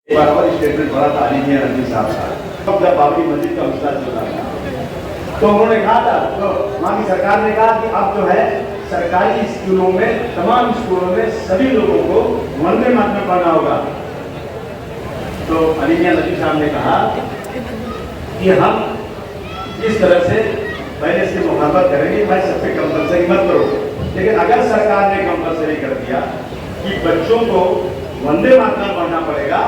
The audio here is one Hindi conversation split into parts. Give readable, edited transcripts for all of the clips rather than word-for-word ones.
एक बार और स्टेटमेंट पढ़ा था अली मियां नकवी साहब का, जब बाबरी मस्जिद का मसला चल रहा था तो उन्होंने कहा था, तो वहाँ की सरकार ने कहा कि अब जो है सरकारी स्कूलों में, तमाम स्कूलों में सभी लोगों को वंदे मातरम पढ़ना होगा। तो अली मियां नकवी साहब ने कहा कि हम इस तरह से पहले इसकी मुखालफत करेंगे, भाई सब पे कंपलसरी मत करो, लेकिन अगर सरकार ने कंपलसरी कर दिया कि बच्चों को वंदे मातरम पढ़ना पड़ेगा,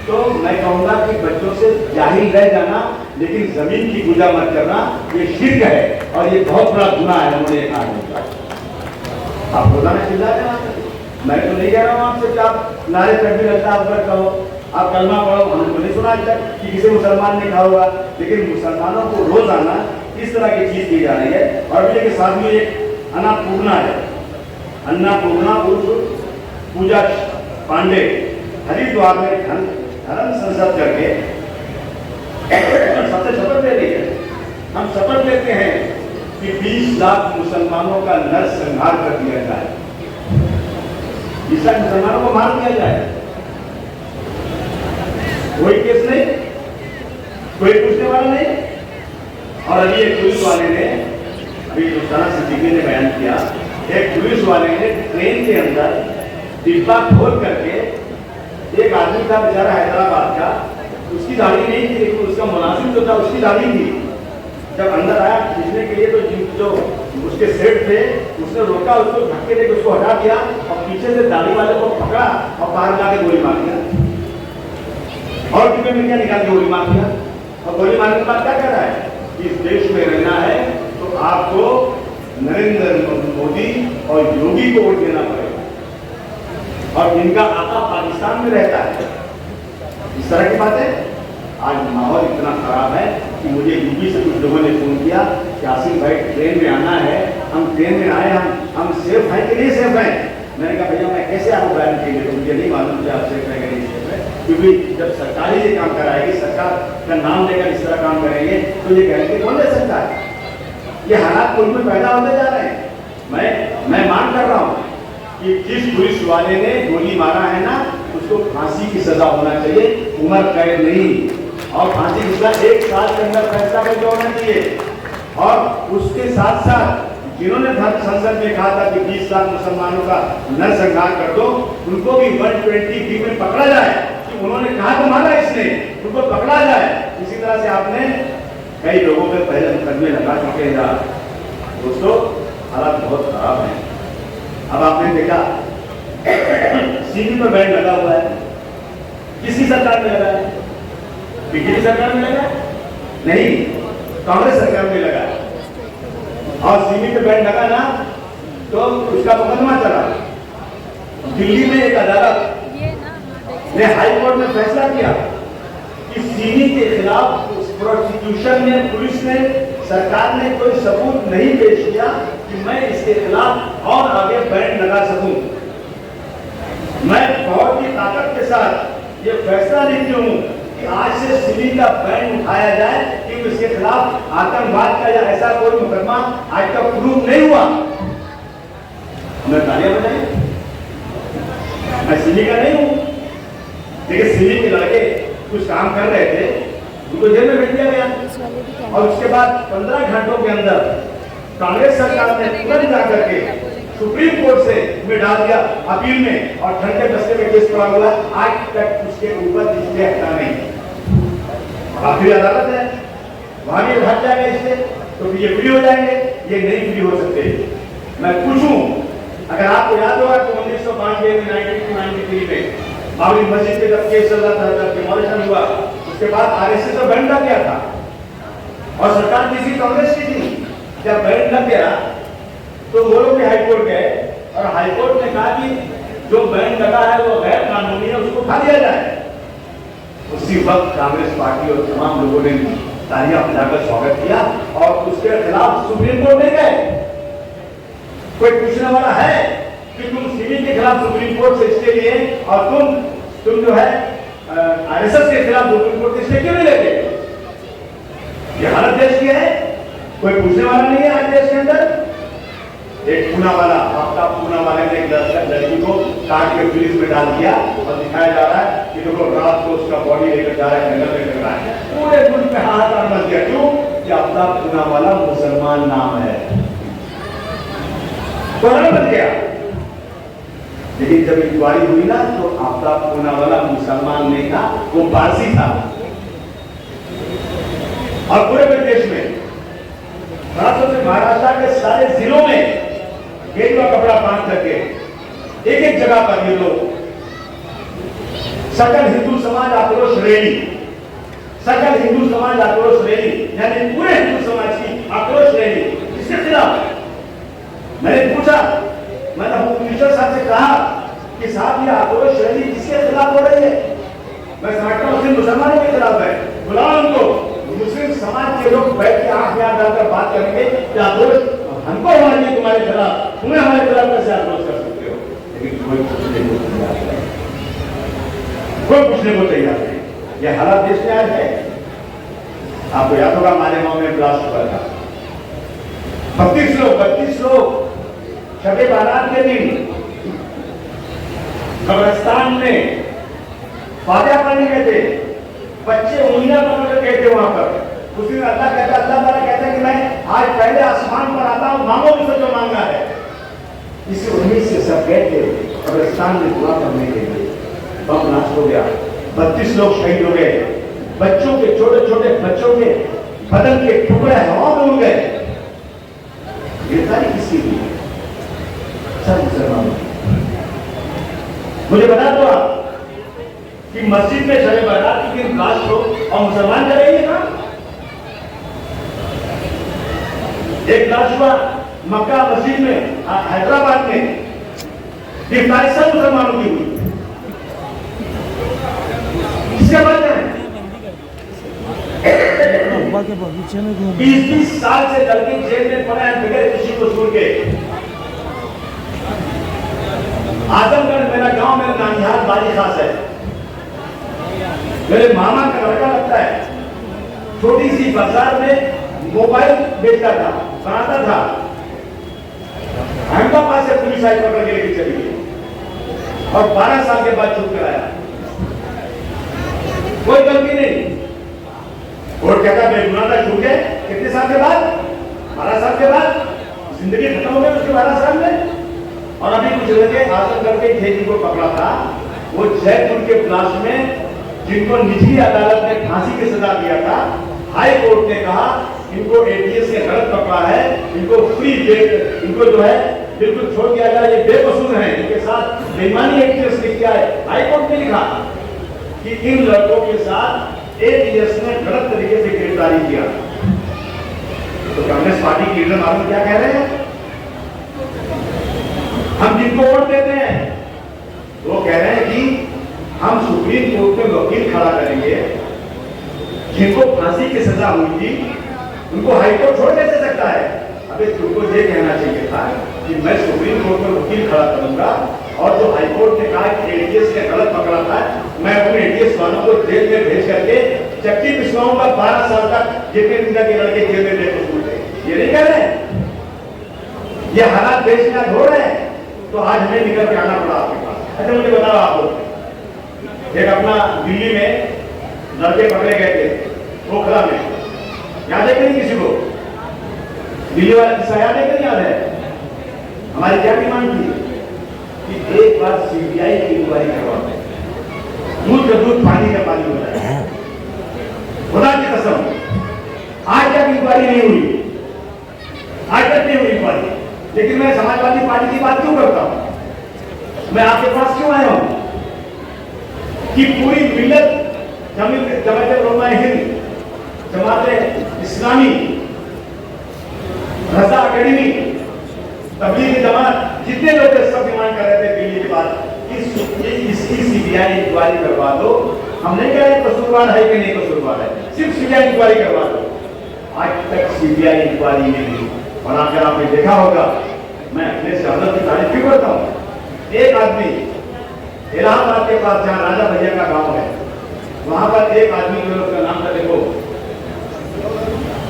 तो मैं कहूँगा कि बच्चों से जाहिल रह जाना, लेकिन जमीन की पूजा मत करना, ये शिर्क है और ये बहुत बड़ा गुनाह है। उन्होंने कहा आप रोजाना चिल्ला रहे हैं, मैं तो नहीं कह रहा हूँ आपसे कि आप नारे तकबीर अल्लाह अकबर कहो, आप कलमा पढ़ो, हमने तो नहीं सुना आज तक कि किसी मुसलमान ने कहा होगा, लेकिन मुसलमानों को रोजाना इस तरह की चीज की जा रही है। और अभी के साथ में एक अन्नपूर्णा है, अन्नपूर्णा उर्फ पूजा पांडे हरिद्वार में धर्म संसद करके सबसे शपथ ले रही है। हम शपथ लेते हैं कि 20 लाख मुसलमानों का नरसंहार कर दिया जाए, 20 लाख मुसलमानों को मार दिया जाए। कोई केस नहीं, कोई पूछने वाला नहीं। और अभी एक पुलिस वाले ने, अभी रुस्ताना सिद्दीकी ने बयान किया, एक पुलिस वाले ने ट्रेन के अंदर डिब्बा खोल करके, एक आदमी था बेचारा हैदराबाद का, उसकी दाढ़ी नहीं थी, लेकिन उसका मुलाजिम जो था उसकी दाढ़ी थी। जब अंदर आया खींचने के लिए तो जो उसके सेठ थे उसने रोका, उसको धक्के देकर उसको हटा दिया और पीछे से दाढ़ी वाले को पकड़ा और बाहर जाके गोली मार दिया। और डिब्बे में क्या निकाल के गोली मार दिया। और गोली मारने के बाद क्या कर रहा है, इस देश में रहना है तो आपको नरेंद्र मोदी और योगी को वोट देना पड़ेगा, और इनका आका पाकिस्तान में रहता है। इस तरह की बात है। आज माहौल इतना खराब है कि मुझे यूपी से कुछ लोगों ने फोन किया कि आसिफ भाई ट्रेन में आना है, हम ट्रेन में आए, हम सेफ हैं कि नहीं सेफ हैं। मैंने कहा भैया मैं कैसे आपको बयान करेंगे, तो मुझे नहीं मालूम कि आप सेफ हैं कि नहीं सेफ है, क्योंकि जब सरकार ही ये काम कराएगी, सरकार का नाम लेकर इस तरह काम करेंगे तो ये गारंटी कौन दे सकता है। ये हालात मुल्क में पैदा होते जा रहे हैं। मैं मांग कर रहा हूँ कि जिस पुलिस वाले ने गोली मारा है ना, उसको फांसी की सजा होना चाहिए, उम्र कैद नहीं। और फांसी की सजा 1 साल के अंदर फैसला करके होना चाहिए। और उसके साथ साथ जिन्होंने धर्म संसद में कहा था कि 20 लाख मुसलमानों का नरसंहार कर दो, उनको भी 120B में पकड़ा जाए कि उन्होंने कहा तो मारा इसने, उनको पकड़ा जाए। इसी तरह से आपने कई लोगों पे पहले मुकदमे लगा चुके हैं। दोस्तों हालात बहुत खराब हैं। अब आपने देखा सीधी पर बैंड लगा हुआ है, किसकी सरकार में लगा है, बीजेपी सरकार में लगा नहीं, कांग्रेस सरकार में लगा। और सीधी पे बैंड लगा ना तो उसका मुकदमा चला। दिल्ली में एक अदालत ने हाई कोर्ट में फैसला किया कि सीधी के खिलाफ प्रोसिक्यूशन ने, पुलिस ने, सरकार ने कोई सबूत नहीं पेश किया कि मैं इसके खिलाफ और आगे बैंड लगा सकूं। मैं बहुत ही ताकत के साथ ये फैसला लेती हूं कि आज से सिमी का बैंड उठाया जाए कि इसके खिलाफ आतंकवाद का या ऐसा कोई मुकदमा आज तक प्रूव नहीं हुआ। मैं तालियां बजाएं, मैं सिमी का नहीं हूं, लेकिन सिमी के लड़के कुछ काम कर रहे थे, उनको जेल में भेज दिया गया। और उसके बाद 15 घंटों के अंदर कांग्रेस सरकार ने तुरंत जाकर के सुप्रीम कोर्ट से में डाल दिया अपील में, और ठंडे बस्ते में केस पड़ा हुआ, आज तक उसके ऊपर इसलिए हटा नहीं। आखिरी अदालत है, वहां भी हट जाएगा इससे तो ये फ्री हो जाएंगे, ये नहीं फ्री हो सकते। मैं पूछूं, अगर आपको याद होगा तो 1992 में 1993 में बाबरी मस्जिद पे जब केस चल रहा था, जब डिमोलिशन हुआ, उसके बाद आरएसएस तो बैंड लग गया था और सरकार किसी कांग्रेस की थी। जब बैंड लग गया तो वो लोग हाई कोर्ट गए और हाई कोर्ट ने कहा कि जो बैंड लगा है वो गैर कानूनी है, उसको उठा दिया जाए। उसी वक्त कांग्रेस पार्टी और तमाम लोगों ने तालियां बजाकर स्वागत किया और उसके खिलाफ सुप्रीम कोर्ट में गए। कोई पूछने वाला है कि तुम सिमी के खिलाफ सुप्रीम कोर्ट से स्टे लिए और तुम जो है आरएसएस के खिलाफ सुप्रीम कोर्ट से स्टे क्यों नहीं लेते? ये हालत देश की है, कोई पूछने वाला नहीं है आज देश के अंदर। एक पूना वाला आपका पूना वाले ने एक लड़की को काट के पुलिस में डाल दिया और दिखाया जा रहा है कि देखो रात को उसका बॉडी लेकर जा रहा है, जंगल में कर रहा है। पूरे मुल्क में हाहाकार मच गया। क्यों? कि आपका पूना वाला मुसलमान नाम है, कोरोना बन गया। लेकिन जब इंक्वायरी हुई ना तो आपका पूना वाला मुसलमान नहीं था, वो पारसी था। और पूरे प्रदेश में महाराष्ट्र के सारे जिलों में गेरुआ कपड़ा बांध करके एक एक जगह पर ये लोग सकल हिंदू समाज आक्रोश रैली, सकल हिंदू समाज आक्रोश रैली, यानी पूरे हिंदू समाज की आक्रोश रैली किसके खिलाफ। मैंने पूछा, मैंने होम मिनिस्टर साहब से कहा कि साहब ये आक्रोश रैली किसके खिलाफ हो रही है? मैं समझता हूँ सिर्फ मुसलमानों के खिलाफ है। बुलाओ उनको, मुस्लिम समाज के लोग बैठ के आंख में आंख डालकर बात करेंगे कि आक्रोश हमको होना चाहिए तुम्हारे खिलाफ, तुम्हें हमारे खिलाफ कैसे आक्रोश कर सकते हो? लेकिन कोई पूछने को तैयार नहीं, कोई पूछने को तैयार नहीं। ये हालात देश में आज है। आपको याद होगा मालेगांव में ब्लास्ट हुआ था, 32 लोग शबे बारात के दिन कब्रिस्तान में फातिहा पढ़ने गए थे, बच्चे उंगलियां पकड़ गए थे वहां पर। उस दिन अल्लाह ताला कहता है कि मैं आज पहले आसमान पर आता हूं, मांगो मुझसे जो मांगा है। इसी उम्मीद से सब गए थे कब्रिस्तान में दुआ करने के लिए। बम ब्लास्ट हो गया, 32 लोग शहीद हो गए। बच्चों के, छोटे छोटे बच्चों के बदन के टुकड़े हवा में उड़ गए। गिरफ्तारी किसकी हुई? सब मुसलमानों। मुझे बता दो आप कि मस्जिद में शबे बारात के दिन ब्लास्ट हो और मुसलमान करेंगे ना? एक ब्लास्ट हुआ मक्का मस्जिद में, हैदराबाद में, गिरफ्तारी सब मुसलमानों की हुई। किसके बाद है? 20 साल से लड़के जेल में पड़े हैं बगैर किसी कसूर के। आजमगढ़ मेरा गांव, मेरा नानिहाल बारी खास है। मेरे मामा का लड़का लगता है, छोटी सी बाजार में मोबाइल बेचता था, बनाता था। अहमदाबाद से पुलिस आई, पकड़ के लेके चली गई और 12 साल के बाद छूट कर आया। कोई गलती नहीं। कोर्ट कहता बेगुनाह था, छूट गए। कितने साल के बाद? 12 साल के बाद। जिंदगी खत्म हो गई उसके 12 साल में। और अभी कुछ लगे आजमगढ़ के ठेकी को पकड़ा था, वो जयपुर के ब्लास्ट में जिनको निचली अदालत ने फांसी की सजा दिया था, हाई कोर्ट ने कहा इनको एटीएस ने गलत पकड़ा है, इनको फ्री बेल, इनको जो है बिल्कुल छोड़ दिया जाए, ये बेकसूर हैं, इनके साथ बेईमानी एटीएस ने किया है। हाई कोर्ट ने लिखा कि इन लड़कों के साथ एटीएस ने गलत तरीके से गिरफ्तारी किया। तो कांग्रेस पार्टी के लीडर मालूम क्या कह रहे हैं? हम जिनको वोट देते हैं वो कह रहे हैं कि हम सुप्रीम कोर्ट में वकील खड़ा करेंगे, जिनको फांसी की सजा हुई थी उनको हाईकोर्ट छोड़ कैसे सकता है? अबे तुमको ये कहना चाहिए था कि मैं सुप्रीम कोर्ट में वकील खड़ा करूंगा और जो हाईकोर्ट ने कहा कि एटीएस ने गलत पकड़ा था, मैं अपने एटीएस वालों को जेल में भेज करके चक्की पिसवाऊंगा 12 साल तक, जितने दिन के लड़के जेल में बेकसूर थे। ये नहीं कह रहे? ये हालात देश में हो रहे हैं, तो आज हमें निकल के आना पड़ा आपके पास। अच्छा मुझे बताओ, आप लोग एक अपना दिल्ली में लड़के पकड़े गए थे पोखरा में, याद है कि नहीं किसी को? दिल्ली वाला किस्सा याद है कि नहीं याद है? हमारी क्या डिमांड थी कि एक बार सीबीआई की इंक्वायरी करवाओ, दूध का दूध पानी का पानी हो जाए। खुदा की कसम आज तक इंक्वायरी नहीं हुई, आज तक नहीं हुई इंक्वायरी। लेकिन मैं समाजवादी पार्टी की बात क्यों करता हूं? मैं आपके पास क्यों आया हूं कि पूरी मिल्लत जमात उलमा हिंद, जमात इस्लामी, रज़ा अकेडमी, तबलीगी जमात, जितने लोग सब डिमांड कर रहे थे दिल्ली के बाद इसकी सीबीआई इंक्वायरी करवा दो। हम नहीं कह रहे कसूरवार है कि नहीं कसूरवार है, सिर्फ सीबीआई इंक्वायरी करवा दो। आज तक सीबीआई इंक्वायरी नहीं हुई। और अगर आपने देखा होगा, मैं अपने शहादत की तारीफ क्यों करता हूं? एक आदमी इलाहाबाद के पास जहां राजा भैया का गांव है, वहां पर एक आदमी जो उसका नाम था, देखो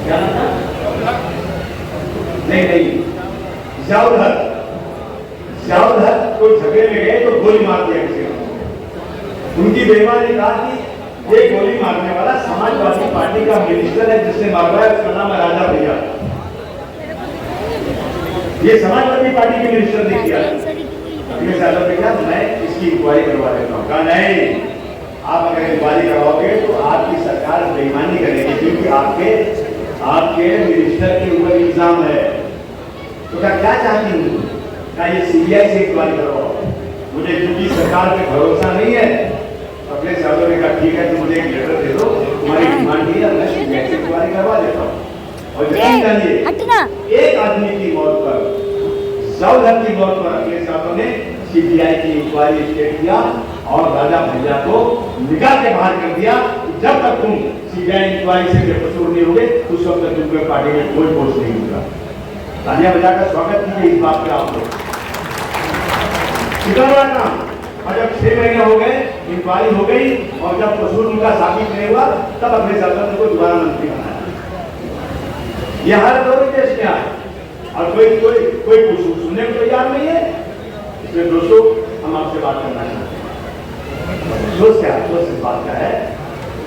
क्या नाम था? नहीं जियाउल हक को झगड़े में गए तो गोली मार दिया किसी ने। उनकी बेईमानी कहा कि ये गोली मारने वाला समाजवादी पार्टी का मिनिस्टर है जिसने मारवाया, उसका नाम है राजा भैया। ये समाजवादी पार्टी के मिनिस्टर ने किया। अखिलेश यादव ने कहा मैं इसकी इंक्वायरी करवा देता हूँ। कहा नहीं, आप अगर इंक्वायरी करवाओगे तो आपकी सरकार बेईमानी करेगी, क्योंकि आपके मिनिस्टर के ऊपर इल्जाम है। तो क्या चाहती हूँ? क्या ये सीबीआई से इंक्वायरी करवाओ? मुझे क्योंकि सरकार पे भरोसा नहीं है। अखिलेश यादव ने कहा ठीक है, तो मुझे एक लेटर दे दो, तुम्हारी डिमांड ही है, मैं सीबीआई से इंक्वायरी करवा देता हूँ। और यकीन जानिए, एक आदमी की मौत पर, जियाउल हक की मौत पर अखिलेश यादव ने सीबीआई की इंक्वायरी स्टेट किया और राजा भैया को निकाल के बाहर कर दिया। जब तक तुम सीबीआई इंक्वायरी से बेकसूर नहीं होगे, उस वक्त तक तुमको पार्टी में कोई पोस्ट नहीं होगा। तालियां बजाकर स्वागत कीजिए इस बात का आप लोग। कितना बड़ा काम। और जब 6 महीने हो गए, इंक्वायरी हो गई और जब कसूर उनका साबित नहीं हुआ, तब अखिलेश यादव को दोबारा मंत्री बनाया। यह हर दौर देश में आए और कोई सुनने को तैयार नहीं है। इसलिए दोस्तों, हम आपसे बात करना चाहते हैं। अफसोस इस बात का है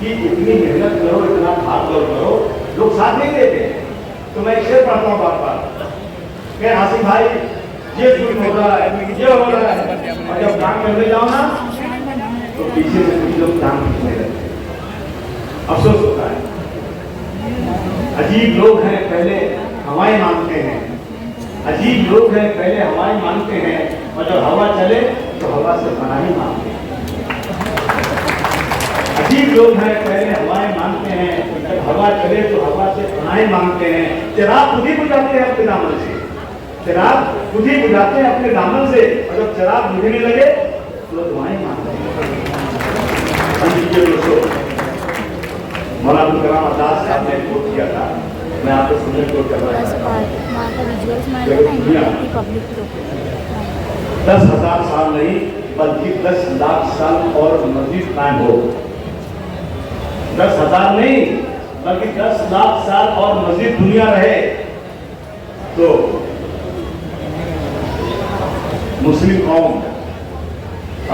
कि इतनी मेहनत करो, इतना भाग दौड़ करो, लोग साथ नहीं देते। तो मैं एक शेर पढ़ता हूँ बार-बार, आसिफ भाई ये जुल्म हो रहा है, ये हो रहा है, और जब काम करने जाओ ना तो पीछे से कुछ लोग काम खींचने लगते हैं। अफसोस होता है। अजीब लोग हैं, पहले हवाएं मांगते हैं। अजीब लोग हैं, पहले हवाएं मांगते हैं, और जब हवा चले तो हवा से पनाही मांगते हैं। अजीब लोग हैं, पहले हवाएं मांगते हैं, जब हवा चले तो हवा से पनाही मांगते हैं। चिराग खुद ही बुझाते हैं अपने दामन से, चिराग खुद ही बुझाते हैं अपने दामन से, और जब चिराग बुझने लगे तो दुआएं मांगते हैं। मौलाना अब्दुल कलाम आजाद साहब ने कोट किया था, मैं आपको सुनने कोट कर रहा था। 10,000 साल नहीं बल्कि 10 लाख साल और मजीद कायम हो। 10,000 नहीं बल्कि 10 लाख साल और मजीद दुनिया रहे तो मुस्लिम कौम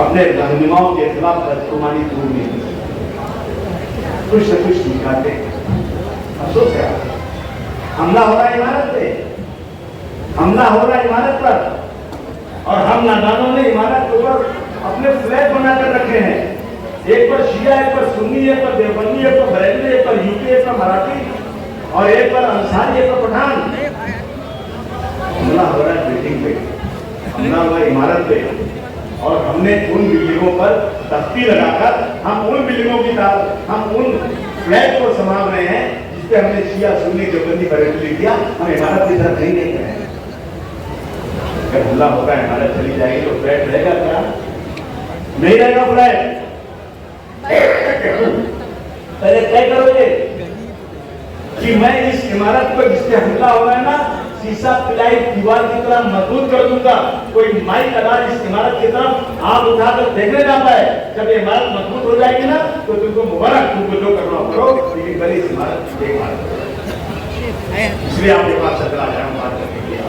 अपने रहनुमाओं के खिलाफ बदगुमानी दूर नहीं, कुछ न कुछ दिखाते। अफसोस है, हमला हो रहा है इमारत पे, हमला हो रहा है इमारत पर, और हम नादानों ने इमारत के ऊपर अपने फ्लैग बनाकर रखे हैं। एक पर शिया, एक पर सुन्नी, एक पर देवबंदी, एक पर बरेलवी, एक पर यूपी, एक पर मराठी, और एक पर अंसारी, एक पर पठान। हमला हो रहा है बिल्डिंग पे, हमला हुआ इमारत पे, और हमने उन बिल्डिंगों पर तख्ती लगाकर हम उन बिल्डिंगों की तरफ, हम उन फ्लैग को संभाल रहे हैं जिसपे हमने शिया, सुन्नी, देवबंदी, बरेलवी किया। हम इमारत की तरफ नहीं देख रहे हैं। अगर हमला होगा, इमारत चली जाएगी तो फ्लैट रहेगा क्या? नहीं रहेगा फ्लैट। पहले तय करोगे कि मैं इस इमारत को जिससे हमला हो रहा है ना, शीशा पिलाई दीवार की तरह मजबूत कर दूंगा। कोई माइक अगर इस इमारत की तरफ आप उठाकर देखने जाता है, जब ये इमारत मजबूत हो जाएगी ना तो तुमको मुबारक, तुमको जो करना करो, लेकिन पहले इस इमारत देखभाल करो। इसलिए आपके पास चला जाए बात करने के लिए।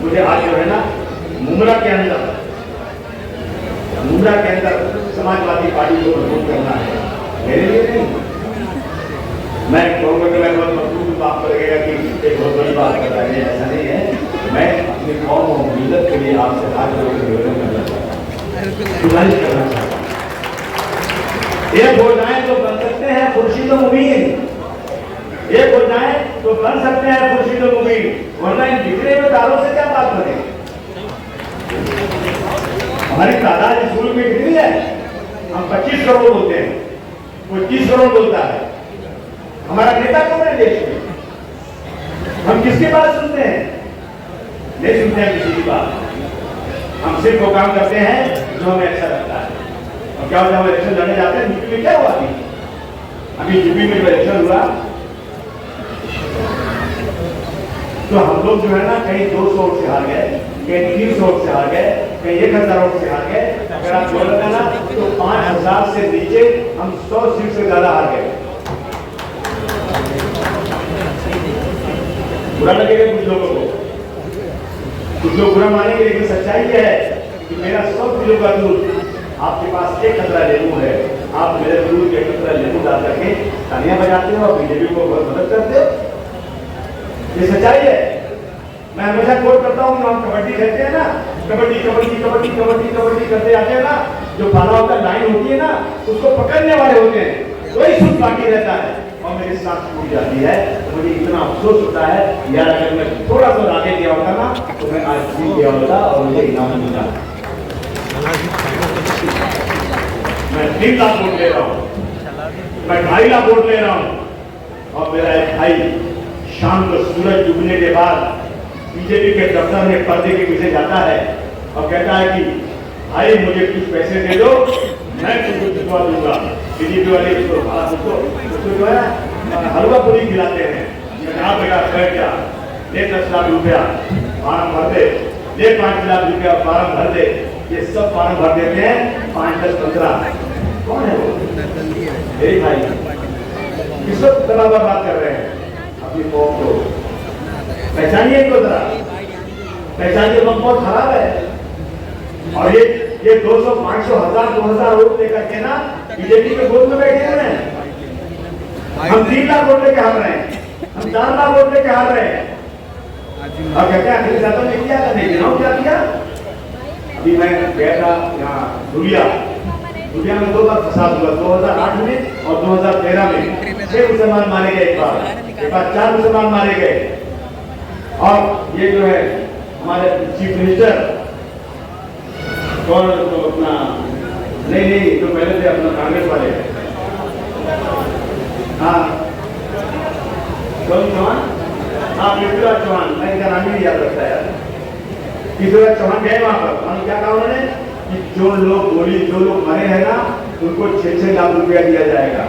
मुझे आज जो है ना, मुमरा के अंदर समाजवादी पार्टी को मजबूत करना है, मेरे लिए नहीं। मैं कहूँगा कि मैं बहुत मजबूत बात करेगा कि एक बहुत बड़ी बात कर रहा है, ऐसा नहीं है। मैं अपनी कौम और मिल्लत के लिए आपसे हाथ जोड़कर निवेदन करना चाहता हूँ, गुजारिश करना चाहता हूँ। एक हो जाए तो बन सकते हैं खुर्शीद मुबीन, एक हो जाए तो बन सकते हैं खुर्शीद मुबीन, वरना इन बिखरे हुए तारों से क्या बात करें? हमारी तादाद स्कूल में कितनी है? हम 25 करोड़ बोलते हैं, कोई 30 करोड़ बोलता है। हमारा नेता कौन है देश में? हम किसकी बात सुनते हैं? नहीं सुनते हैं किसी की बात। हम सिर्फ वो काम करते हैं जो हमें अच्छा लगता है। और क्या होता है, हम इलेक्शन लड़ने जाते हैं। यूपी में क्या हुआ? अभी यूपी में इलेक्शन हुआ तो हम लोग जो है ना, कहीं 200 वोट से हार गए, कहीं 300 वोट से हार गए, कहीं 1000 वोट से हार गए। अगर आप बोल रहे ना तो 5000 से नीचे हम 100 सीट से ज्यादा हार गए। बुरा लगेगा कुछ लोगों को, कुछ लोग बुरा मानेंगे, लेकिन सच्चाई यह है कि मेरा 100 किलो का दूध, आपके पास एक कतरा लेमू है, आप मेरे दूध के कतरा लेमू डाल करके तालियां बजाते हो और बीजेपी को बहुत मदद करते हो। ये सच्चाई है। मैं हमेशा कोट करता हूँ, हम कबड्डी खेलते हैं ना, कबड्डी कबड्डी कबड्डी कबड्डी कबड्डी करते आते हैं ना, जो पाला होता लाइन होती है ना, उसको पकड़ने वाले होते हैं, वही सुध बाकी रहता है और मेरी सांस टूट जाती है। तो मुझे इतना अफसोस होता है, यार अगर मैं थोड़ा सा आगे गया होता ना तो मैं आज जीत गया होता और मुझे इनाम मिला। मैं 3 लाख वोट ले रहा हूँ, मैं 2.5 लाख वोट ले रहा हूँ और मेरा एक भाई शाम को सूरज डूबने के बाद बीजेपी के दफ्तर में पर्दे के पीछे जाता है और कहता है कि भाई मुझे कुछ पैसे दे दो, मैं तुमको जितवा दूंगा। बीजेपी वाले उसको जो है हलवा पूरी खिलाते हैं, कहा बेटा बैठ जा, ले 10 लाख रुपया फार्म भर दे, ले 5 लाख रुपया फार्म भर दे। ये सब फार्म भर देते हैं 5, 10, 15। कौन है वो? मेरे भाई। किस वक्त बराबर बात कर रहे हैं अपनी कौम को? पहचानिए इनको जरा, पहचानिए। वक्त बहुत खराब है और ये 200, 500, 1000, 2000 वोट लेकर के ना बीजेपी के वोट में बैठे हुए हैं। हम 3 लाख वोट लेके हार रहे हैं, हम 4 लाख वोट लेके हार रहे हैं और कहते हैं अखिलेश यादव ने क्या करने क्या किया। अभी मैं गया था यहाँ दुनिया में 2 बार फसाद हुआ, 2008 में और 2013 में 6 मुसलमान मारे गए, एक बार 4 मुसलमान मारे गए। और ये जो है हमारे चीफ मिनिस्टर कौन, तो अपना नहीं जो पहले थे अपना कांग्रेस वाले, हाँ कौन चौहान, हाँ पृथ्वीराज चौहान, मैं इनका नाम ही नहीं याद रखता यार। पृथ्वीराज चौहान गए वहां पर, उन्होंने क्या कहा उन्होंने कि जो लोग मरे हैं ना उनको 6-6 लाख रुपया दिया जाएगा,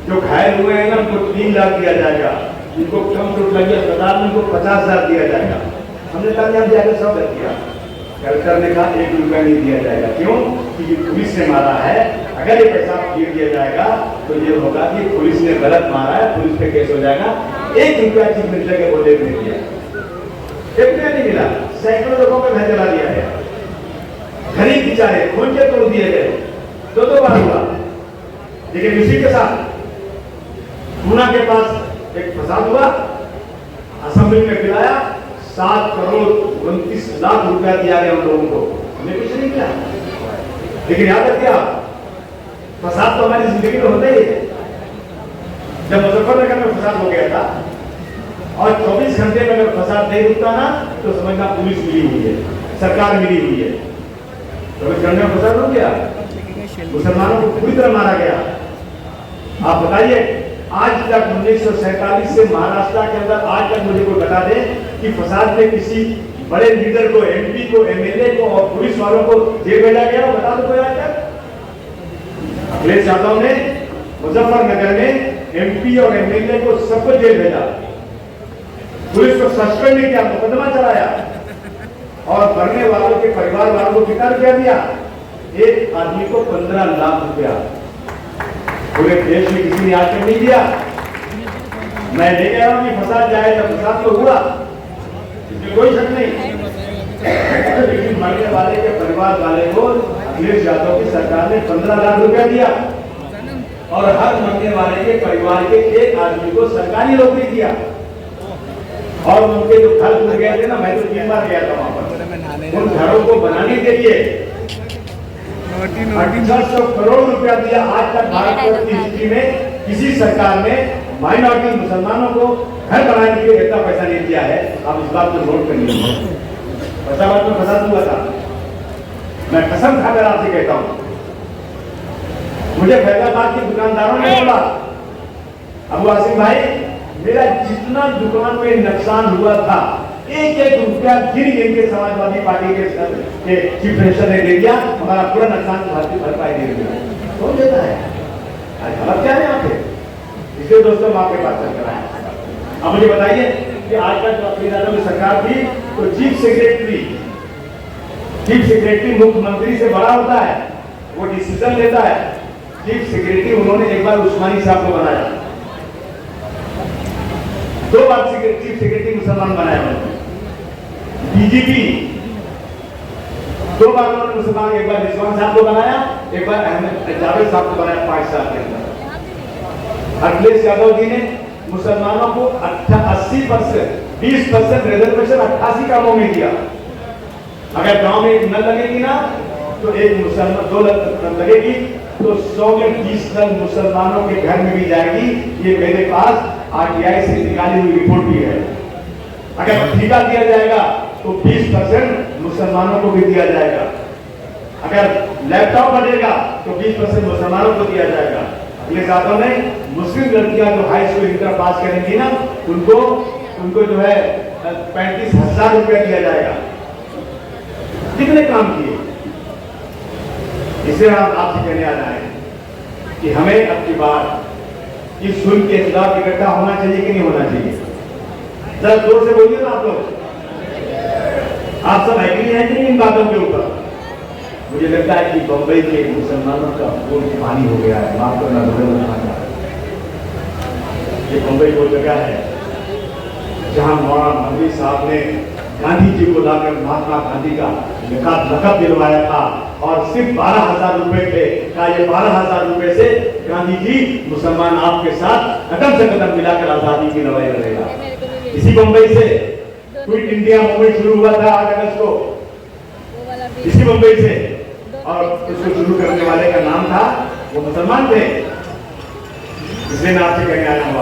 जो घायल हुए हैं ना उनको 3 लाख दिया जाएगा, जिनको कम चोट लगी अस्पताल में उनको 50,000 दिया जाएगा। हमने कहा जाकर सब रख दिया। कलेक्टर ने कहा 1 रुपया नहीं दिया जाएगा। क्यों? क्योंकि पुलिस ने मारा है। अगर ये पैसा गिर दिया जाएगा तो ये होगा कि पुलिस ने गलत मारा है, पुलिस पे केस हो जाएगा। 1 रुपया चीफ मिनिस्टर के बोले नहीं दिया, 1 रुपया नहीं मिला। सैकड़ों लोगों को घर जला दिया गया, गरीब बेचारे खून के तोड़ दिए गए, 2 बार हुआ। लेकिन इसी के साथ पूना के पास एक फसाद हुआ, असेंबली में पिलाया, 7 करोड़ 29 लाख रुपया दिया गया उन लोगों को, हमने कुछ नहीं किया। लेकिन याद रखिए, फसाद तो हमारी जिंदगी में होता ही है। जब मुजफ्फरनगर में फसाद हो गया था और 24 घंटे में अगर फसाद नहीं रुकता ना तो समझना पुलिस मिली हुई है, सरकार मिली हुई है। 24 घंटे में फसाद हो गया, मुसलमानों को पूरी तरह मारा गया। आप बताइए, आज तक 1947 से महाराष्ट्र के अंदर आज तक मुझे कोई बता दे कि फसाद में किसी बड़े लीडर को, एमपी को, एमएलए को और पुलिस वालों को जेल भेजा गया? बता दो कोई आज तक। अखिलेश यादव ने मुजफ्फरनगर में एमपी और एमएलए को सबको जेल भेजा, पुलिस को सस्पेंड किया, मुकदमा चलाया और मरने वालों के परिवार वालों को गिरफ्तार किया दिया। एक आदमी को 15 लाख रुपया पूरे देश में किसी ने आज तक नहीं दिया। मैं नहीं कह रहा हूं कि फसाद जाए, जब फसाद तो हुआ, इसमें कोई शक नहीं। लेकिन मरने वाले के परिवार वाले को अखिलेश यादव की सरकार ने 15 लाख रुपया दिया और हर मरने वाले के परिवार के एक आदमी को सरकारी नौकरी दिया। और उनके जो घर टूट गए थे ना, मैं तो 3 बार गया था वहां पर, उन घरों को बनाने के लिए 1800 करोड़ रुपया दिया। आज तक भारत की हिस्ट्री में किसी सरकार ने माइनॉरिटी मुसलमानों को घर बनाने के लिए इतना पैसा नहीं दिया है। आप इस बात को नोट करिए। फैसलाबाद में फसाद हुआ था, मैं कसम खाकर आपसे कहता हूं, मुझे फैसलाबाद के दुकानदारों ने बोला, अबू आसिम भाई, मेरा जितना दुकान में नुकसान हुआ था, 1-1 रुपया गिर इनके समाजवादी पार्टी के चीफ मिनिस्टर ने दे दिया, हमारा पूरा नुकसान भारतीय भरपाई दे दिया। कौन देता है? आज हालत क्या है यहाँ पे? इसलिए दोस्तों हम आपके पास चल कर आए। अब मुझे बताइए कि आज तक जो अखिलेश यादव की सरकार थी तो चीफ सेक्रेटरी मुख्यमंत्री से बड़ा होता है, वो डिसीजन लेता है। चीफ सेक्रेटरी उन्होंने एक बार उस्मानी साहब को बनाया, 2 बार चीफ सेक्रेटरी मुसलमान बनाया उन्होंने। डीजीपी, 2 बार उन्होंने मुसलमान, एक बार रिजवान साहब को बनाया, एक बार अहमद जावेद साहब को बनाया 5 साल के अंदर। अखिलेश यादव जी ने मुसलमानों को 80%, 20% रिजर्वेशन 88 कामों में दिया। अगर गांव में एक नल लगेगी ना तो एक मुसलमान, 2 नल लगेगी तो 100 में 20 नल मुसलमानों के घर में भी जाएगी। ये मेरे पास आरटीआई से निकाली हुई रिपोर्ट भी है। अगर ठेका दिया जाएगा तो 20% मुसलमानों को भी दिया जाएगा। अगर लैपटॉप बढ़ेगा तो 20% मुसलमानों को दिया जाएगा। अगले सालों में मुस्लिम लड़कियां जो हाई स्कूल इंटर पास करेंगी ना, उनको जो है 35,000 रुपया दिया जाएगा। कितने काम किए। इसे हम आपसे कहने आ रहे हैं कि हमें अब की बार इस जुल्म के खिलाफ इकट्ठा होना चाहिए कि नहीं होना चाहिए? जरा जोर से बोलिए ना आप लोग। आप सब एग्री हैं कि नहीं इन बातों के ऊपर? मुझे लगता है कि बंबई के मुसलमानों का खून पानी हो गया है। माफ करना, ये बंबई वो जगह है जहां मौलाना नबी साहब ने गांधी जी को लाकर महात्मा गांधी का लकब दिलवाया था और सिर्फ 12,000 रुपए थे। क्या ये 12,000 रुपए से गांधी जी मुसलमान आपके साथ कदम से कदम मिलाकर आजादी की लड़ाई लड़ेगा? इसी बंबई से क्विट इंडिया मूवमेंट शुरू हुआ था 8 अगस्त को, इसी बंबई से। और उसको शुरू करने वाले का नाम था, वो मुसलमान थे। इसलिए मैं आपसे कहने आया हूँ,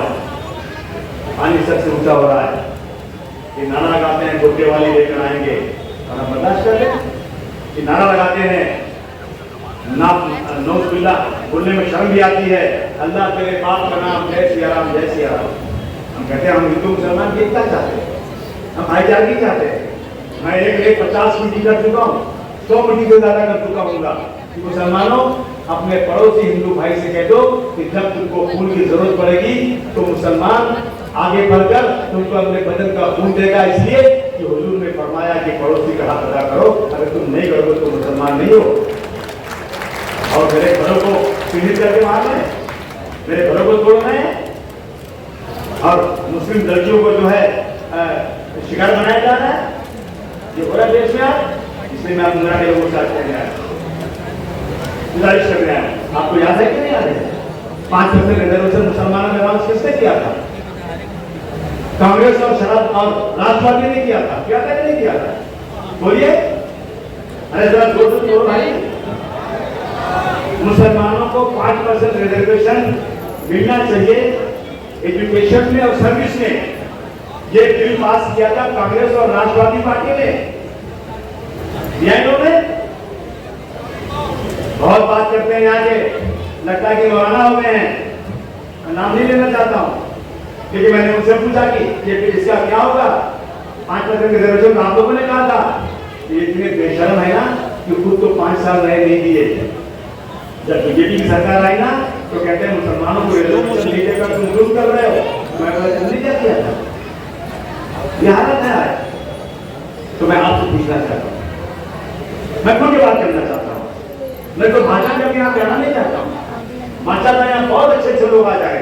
पानी सबसे ऊंचा हो रहा है। ये नारा लगाते हैं गुड्डे वाली लेकर आएंगे और हम बर्दाश्त कर लें। कि नारा लगाते हैं, नौजुबिल्ला बोलने में शर्म भी आती है, अल्लाह तेरे बाप का नाम, जय सिया राम, जय सिया राम। हम कहते हैं हम हिंदू मुसलमान की एकता चाहते हैं, हम भाईचारगी चाहते हैं। मैं एक 50 मीटिंग कर चुका हूँ, 100 मीटिंग से ज्यादा कर चुका हूँ कि मुसलमानों अपने पड़ोसी हिंदू भाई से कह दो कि जब तुमको खून की जरूरत पड़ेगी तो मुसलमान आगे बढ़कर तुमको अपने बदन का खून देगा। इसलिए कि हुजूर ने फरमाया कि पड़ोसी का हक अदा करो, अगर तुम नहीं करोगे तो मुसलमान नहीं हो। और मेरे घरों को चिन्हित करके मारना है, मेरे घरों को तोड़ना है और मुस्लिम लड़कियों को जो है शिकार बनाया जा रहा है। ये हो रहा है देश में आज। इसलिए मैं अपने लोगों के साथ कहने आया, गुजारिश कर रहे हैं। आपको याद है कि नहीं याद है? 5% रिजर्वेशन मुसलमानों ने अनाउंस किसने किया था? कांग्रेस और शरद और राष्ट्रवादी ने किया था। क्या था कि नहीं किया था? बोलिए। अरे जरा जोर से बोलो भाई। मुसलमानों को 5% रिजर्वेशन मिलना चाहिए एजुकेशन में और सर्विस में। ये बिल पास किया था कांग्रेस और राष्ट्रवादी पार्टी ने, दिया इन्होंने। बहुत बात करते हैं यहाँ के, लगता है कि मौलाना हो गए हैं। मैं नाम नहीं लेना चाहता हूँ, लेकिन मैंने उनसे पूछा कि ये इसका क्या होगा? 5% रिजर्वेशन आप लोगों ने कहा था। ये इतने बेशर्म है ना कि खुद तो 5 साल रहे नहीं दिए। जब बीजेपी की सरकार आई ना तो कहते हैं मुसलमानों को रिजर्वेशन लेके कर तुम जुल्म कर रहे हो। मैं क्या किया था? ये हालत है आज। तो मैं आपसे पूछना चाहता हूँ, मैं खुद बात करना चाहता हूँ। मैं तो भाषा में यहाँ कहना नहीं चाहता हूँ। भाषा में यहाँ बहुत अच्छे लोग आ जाए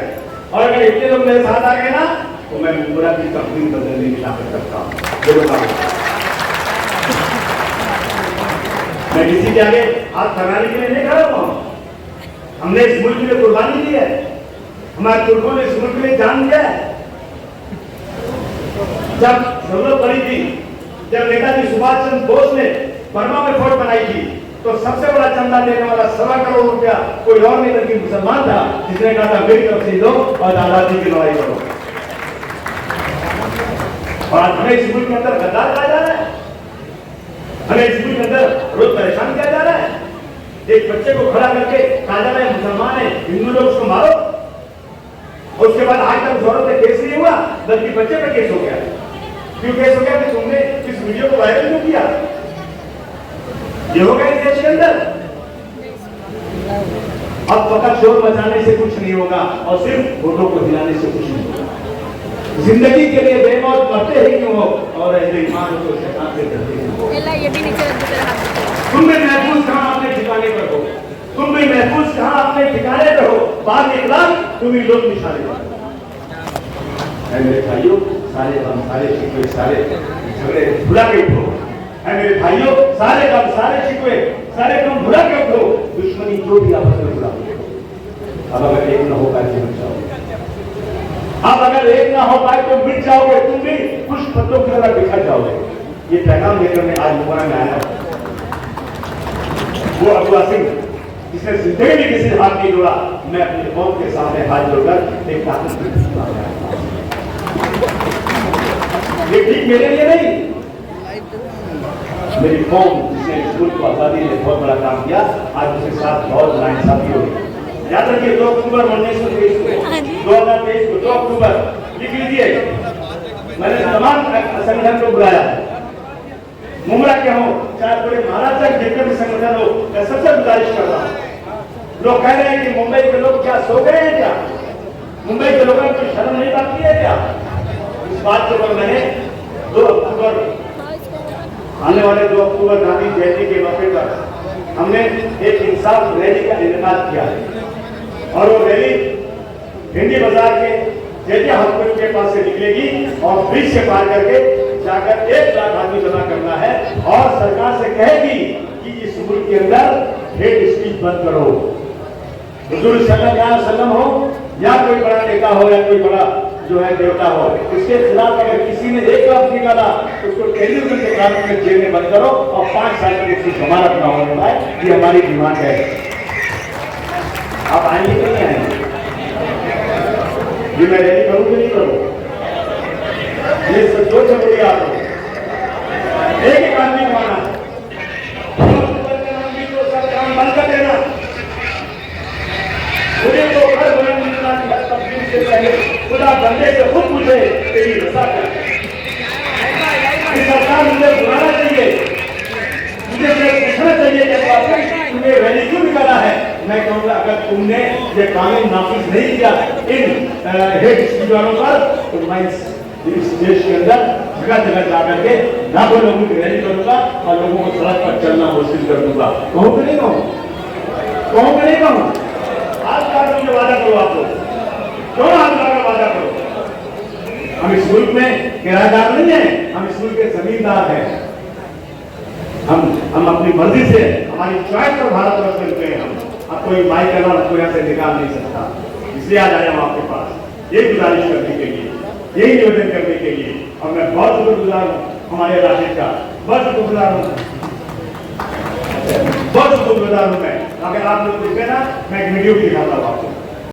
और अगर इतने लोग मेरे साथ आ गए ना तो मैं मुंबरा की कंपनी बदलने की ताकत रखता हूँ। मैं किसी के आगे हाथ फैलाने के लिए नहीं खड़ा हुआ। हमने इस मुल्क के लिए कुर्बानी दी है, हमारे पुरखों ने इस मुल्क के लिए जान दिया है। जब जरूरत पड़ी थी, जब नेताजी सुभाष चंद्र बोस ने बर्मा में फोर्ट बनाई थी तो सबसे बड़ा चंदा देने वाला 1.25 करोड़ रुपया कोई और नहीं बल्कि मुसलमान था, जिसने कहा था मेरी तरफ से दो और आजादी की लड़ाई करो। और आज हमें इस मुल्क के अंदर गद्दार कहा जा रहा है, हमें इस मुल्क के अंदर रोज परेशान किया जा रहा है। एक बच्चे को खड़ा करके कहा जा रहा है मुसलमान है, हिंदू लोग उसको मारो। और उसके बाद आज तक जरूरत पे केस नहीं हुआ, बल्कि बच्चे पे केस हो गया। क्यों केस हो गया? कि तुमने इस वीडियो को वायरल क्यों किया? ये हो गया इस देश के अंदर। अब फकत शोर मचाने से कुछ नहीं होगा और सिर्फ वोटों को हिलाने से कुछ नहीं होगा। जिंदगी के लिए बेमौत मरते ही क्यों हो और ऐसे ईमान को शैतान से डरते क्यों हो? तुम भी महफूज कहां अपने ठिकाने पर हो, तुम भी महफूज कहां अपने ठिकाने पर हो। बाद निकला तुम ही लोग निशाने पर। मेरे भाइयों, सारे हम सारे शिकवे सारे झगड़े भुला के उठो। है मेरे भाइयों, सारे काम, सारे शिकवे, सारे काम भुला के उठो। दुश्मनी जो भी आपस में भुला दो। अब अगर एक न हो पाए तो मिट जाओगे। अब अगर एक ना हो पाए तो मिट जाओगे, तुम भी कुछ पत्तों की तरह बिखर जाओगे। ये पैगाम लेकर मैं आज मुकरा में आया हूं। वो अब्दुल्ला सिंह जिसने जिंदगी में किसी हाथ नहीं जोड़ा, मैं अपनी कौम के सामने हाथ जोड़कर एक ताकत की ये ठीक मेरे लिए नहीं, मेरी कौम जिसने स्कूल को आजादी में बहुत बड़ा काम किया, आज उसके साथ बहुत नाइंसाफी हो गई। याद रखिए 2 अक्टूबर 1923 को 2023 को 2 अक्टूबर लिख लीजिए। मैंने तमाम संगठन को बुलाया, मुमरा क्या हो, चाहे पूरे महाराष्ट्र के जितने भी संगठन हो, मैं सबसे गुजारिश कर रहा हूँ। लोग कह रहे हैं कि मुंबई के लोग क्या सो गए हैं क्या, मुंबई के लोगों को शर्म नहीं आती है क्या? इस बात के ऊपर मैंने 2 अक्टूबर आने वाले 2 अक्टूबर गांधी जयंती के मौके पर हमने एक इंसाफ रैली का इनेकाद किया है और वो रैली हिंदी बाजार के जैसे हॉस्पिटल के पास से निकलेगी और ब्रिज से पार करके जाकर 1 लाख आदमी जमा करना है और सरकार से कहेगी कि इस मुल्क के अंदर हेट स्पीच बंद करो। हुजूर सल्लल्लाहु अलैहि वसल्लम हो या कोई बड़ा नेता हो या कोई बड़ा जो है देवता हो, इसके खिलाफ अगर किसी ने एक लफ्ज निकाला तो उसको टेलीविजन के कानून में जेल में बंद करो और 5 साल तक इसकी जमानत न होने पाए। ये हमारी डिमांड है। आप आएंगे कि नहीं आएंगे? ये मैं रैली करूँ कि नहीं करूँ? ये सोच जरूरी आप एक ही आदमी माना बंद कर देना, मुझे तो घर बनने तब्दील से पहले खुदा बंदे से खुद पूछे तेरी रजा क्या है। सरकार मुझे बुलाना चाहिए, मुझे पूछना चाहिए कि तुमने रैली क्यों निकाला है। मैं कहूँगा अगर तुमने ये कानून नाफिज नहीं किया इन हेट स्पीच वालों पर, तो मैं इस देश के अंदर जगह जगह जाकर के लाखों लोगों की रैली करूंगा और लोगों को सड़क पर चलना मुश्किल कर दूंगा। कहूँ कि नहीं कहूँ? कहूँ कि नहीं कहूँ? हाथ लगा मुझे वादा करो आप लोग, क्यों हाथ लगा वादा करो। हम इस मुल्क में किराएदार नहीं है, हम इस मुल्क के जमींदार हैं। हम अपनी मर्जी से हमारी चॉइस पर भारतवर्ष में रुके हैं। हम अब कोई माई करना आपको यहाँ से निकाल नहीं सकता। इसलिए आज आया हूँ आपके पास ये गुजारिश करने के लिए, यही निवेदन करने के लिए। और मैं बहुत शुक्रगुजार हूँ हमारे राशिद का, बहुत शुक्रगुजार हूँ, बहुत शुक्रगुजार हूँ मैं। अगर आप लोग देखे ना, मैं एक वीडियो भी दिखाता हूँ आपको।